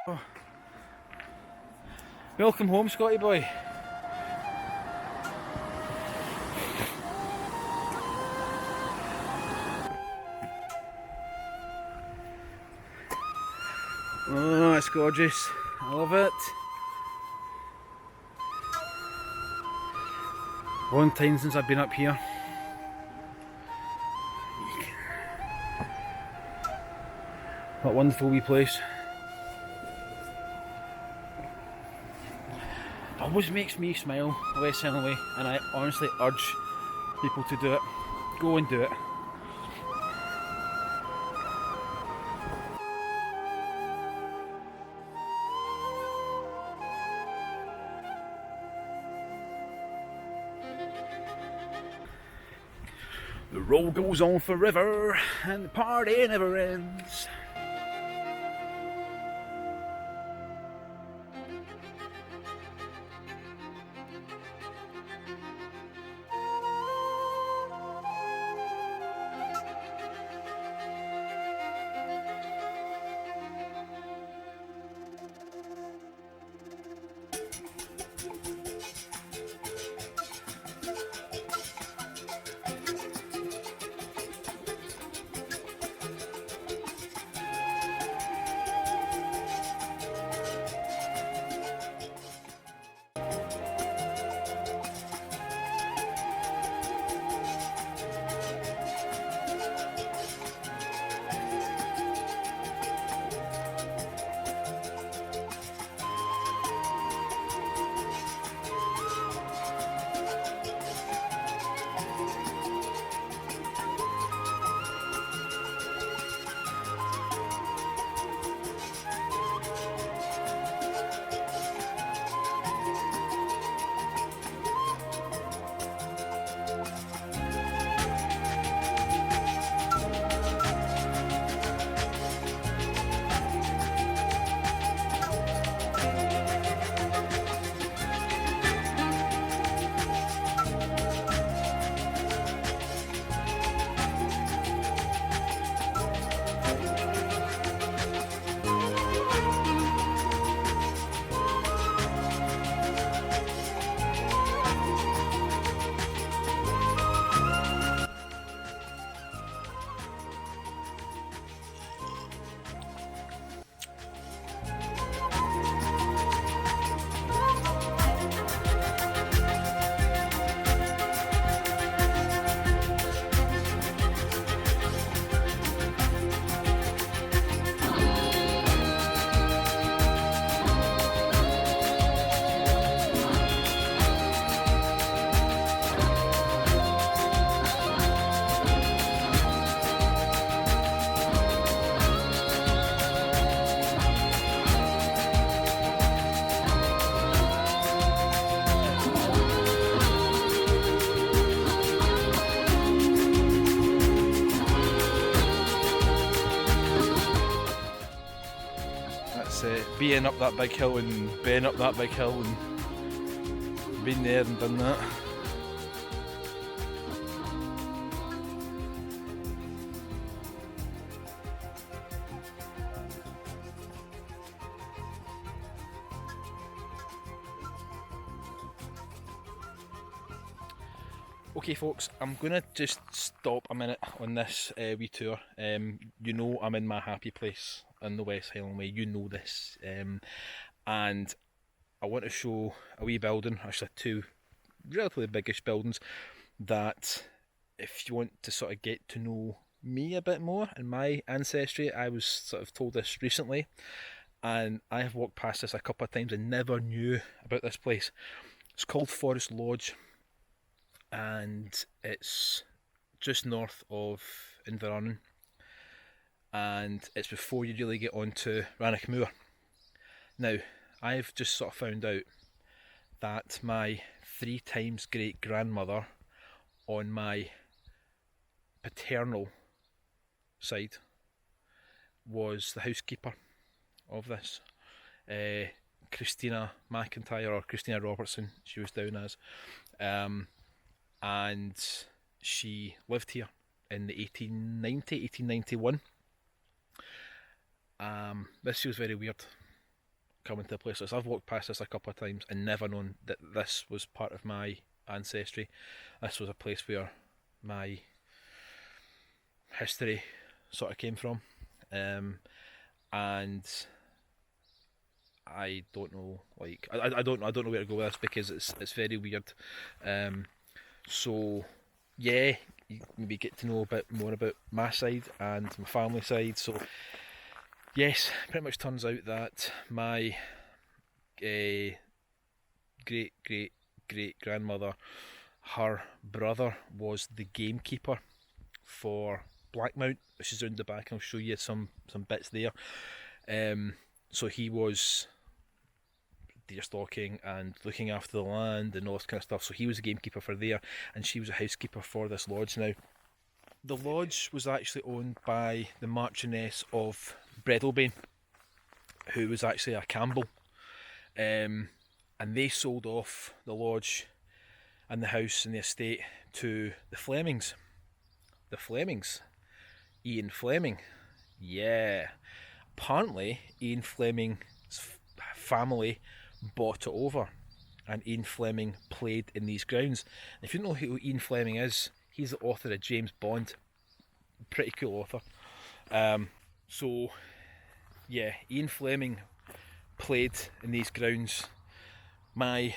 Oh. Welcome home, Scotty boy. Oh, it's gorgeous. I love it. Long time since I've been up here. What a wonderful wee place. It always makes me smile, the West Highland Way, and I honestly urge people to do it. Go and do it. The road goes on forever, and the party never ends. That's being up that big hill and being up that big hill and been there and done that. Okay folks, I'm gonna just stop a minute on this wee tour. You know I'm in my happy place in the West Highland Way, you know this. And I want to show a wee building, actually two relatively biggish buildings, that if you want to sort of get to know me a bit more and my ancestry, I was sort of told this recently, and I have walked past this a couple of times and never knew about this place. It's called Forest Lodge, and it's just north of Inverarnon, and it's before you really get onto Rannochmoor. Now, I've just sort of found out that my 3 times great grandmother on my paternal side was the housekeeper of this. Christina McIntyre, or Christina Robertson, she was down as. And she lived here in the 1891. This feels very weird. coming to a place like this. I've walked past this a couple of times and never known that this was part of my ancestry. This was a place where my history sort of came from, and I don't know, like I don't know where to go with this because it's very weird. So yeah, you maybe get to know a bit more about my side and my family side. So yes, pretty much turns out that my great grandmother, her brother was the gamekeeper for Blackmount, which is round the back. I'll show you some bits there. So he was deer stalking and looking after the land and all this kind of stuff. So he was a gamekeeper for there, and she was a housekeeper for this lodge. Now, the lodge was actually owned by the Marchioness of Breadalbane, who was actually a Campbell, and they sold off the lodge and the house and the estate to the Flemings. The Flemings, Ian Fleming, yeah. Apparently, Ian Fleming's family bought it over, and Ian Fleming played in these grounds. If you don't know who Ian Fleming is, he's the author of James Bond. Pretty cool author. So yeah, Ian Fleming played in these grounds. My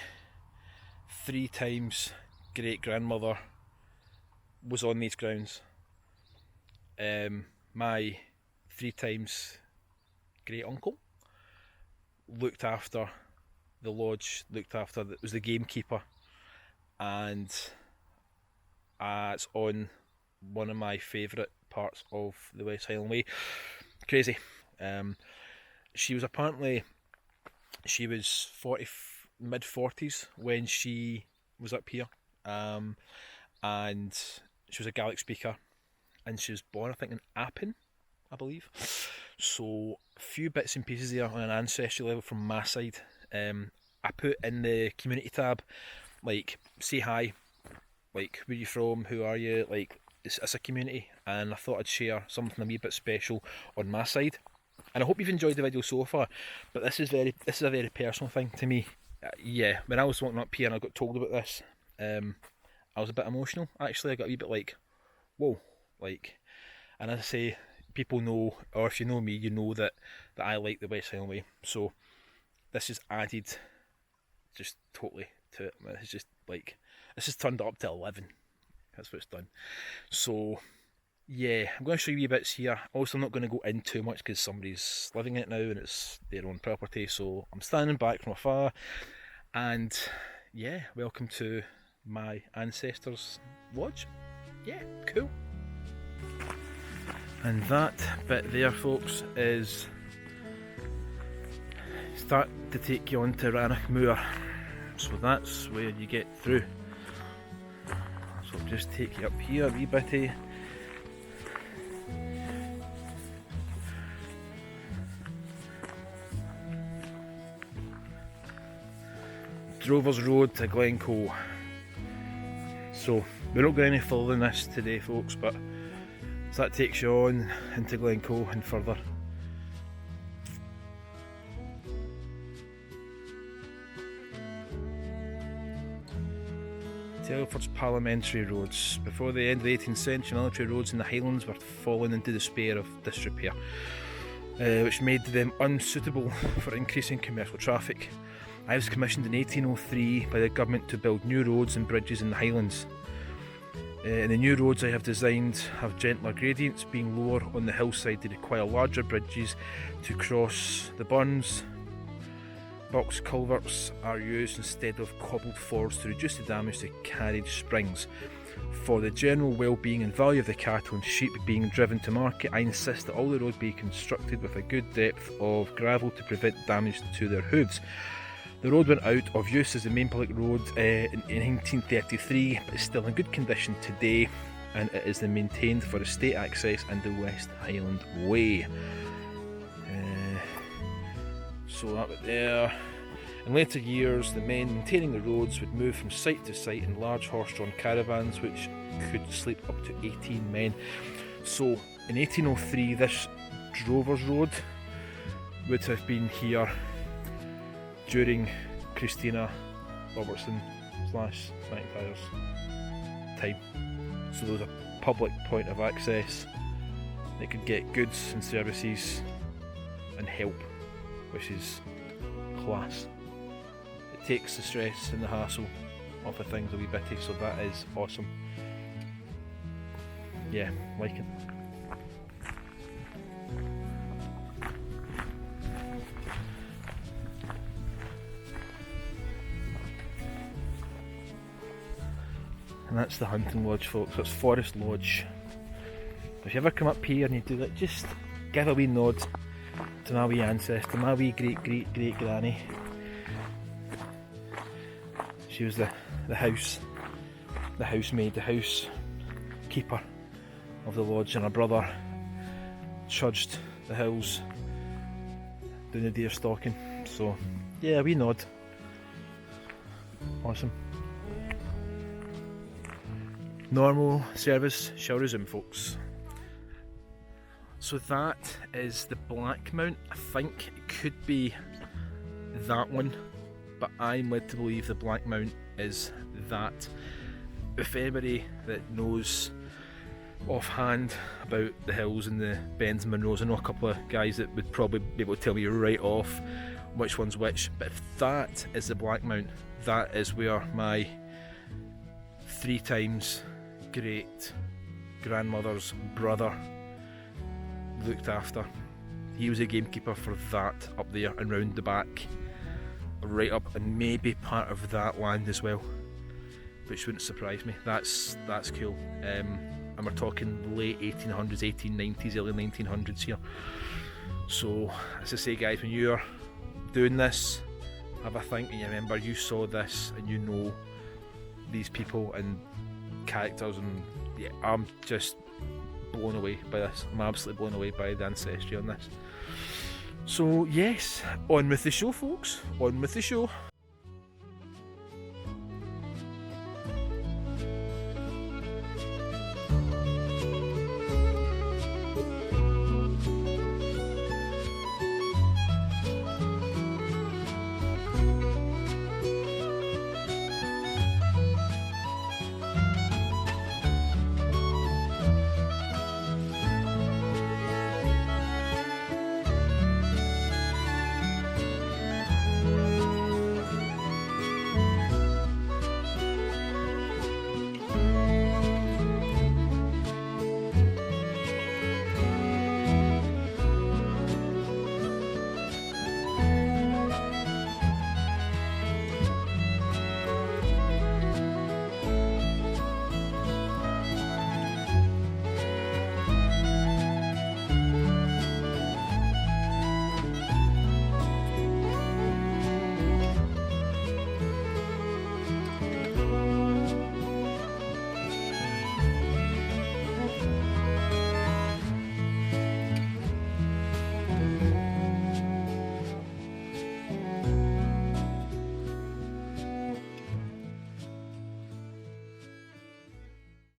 3 times great grandmother was on these grounds. My 3 times great uncle looked after the lodge, was the gamekeeper, and it's on one of my favourite parts of the West Highland Way. Crazy. She was 40s, mid-40s when she was up here, and she was a Gaelic speaker, and she was born, I think, in Appin, I believe. So a few bits and pieces there on an ancestry level from my side. I put in the community tab, like, say hi, like, where you from, who are you, like, it's a community, and I thought I'd share something a wee bit special on my side. And I hope you've enjoyed the video so far, but this is a very personal thing to me. Yeah, when I was walking up here and I got told about this, I was a bit emotional, actually. I got a wee bit like, whoa, like, and as I say, people know, or if you know me, you know that I like the West Highland Way. So this is added just totally to it. It's just like, this is turned up to 11. That's what it's done. So yeah, I'm going to show you wee bits here. Also, I'm not going to go in too much because somebody's living in it now and it's their own property. So I'm standing back from afar, and yeah, welcome to my ancestors' lodge. Yeah, cool. And that bit there, folks, is start to take you on to Rannoch Moor. So that's where you get through. So I'll just take you up here a wee bitty. Drovers Road to Glencoe. So we're not going any further than this today, folks, but so that takes you on into Glencoe and further. Telford's Parliamentary Roads. Before the end of the 18th century, military roads in the Highlands were fallen into despair of disrepair, which made them unsuitable for increasing commercial traffic. I was commissioned in 1803 by the government to build new roads and bridges in the Highlands. And the new roads I have designed have gentler gradients, being lower on the hillside. They require larger bridges to cross the burns. Box culverts are used instead of cobbled fords to reduce the damage to carriage springs. For the general well-being and value of the cattle and sheep being driven to market, I insist that all the road be constructed with a good depth of gravel to prevent damage to their hooves. The road went out of use as the main public road in 1933, but is still in good condition today, and it is maintained for estate access and the West Highland Way. So that was there. In later years, the men maintaining the roads would move from site to site in large horse-drawn caravans which could sleep up to 18 men. So in 1803, this Drovers Road would have been here during Christina Robertson / McIntyre's time. So there was a public point of access. They could get goods and services and help, which is class. It takes the stress and the hassle off of things a wee bitty, so that is awesome. Yeah, like it. And that's the hunting lodge, folks. It's Forest Lodge. If you ever come up here and you do that, just give a wee nod to my wee ancestor, my wee great granny. She was the housemaid, the housekeeper of the lodge, and her brother trudged the hills doing the deer stalking. So yeah, a wee nod. Awesome. Normal service shall resume, folks. So that is the Black Mount. I think it could be that one, but I'm led to believe the Black Mount is that. If anybody that knows offhand about the hills and the bends and Munros, I know a couple of guys that would probably be able to tell me right off which one's which, but if that is the Black Mount, that is where my 3 times great grandmother's brother looked after. He was a gamekeeper for that up there and round the back, right up, and maybe part of that land as well, which wouldn't surprise me. That's cool. And we're talking late 1800s, 1890s, early 1900s here. So as I say, guys, when you're doing this, have a think and you remember you saw this and you know these people and characters, and yeah, I'm just blown away by this. I'm absolutely blown away by the ancestry on this. So yes, on with the show, folks. On with the show.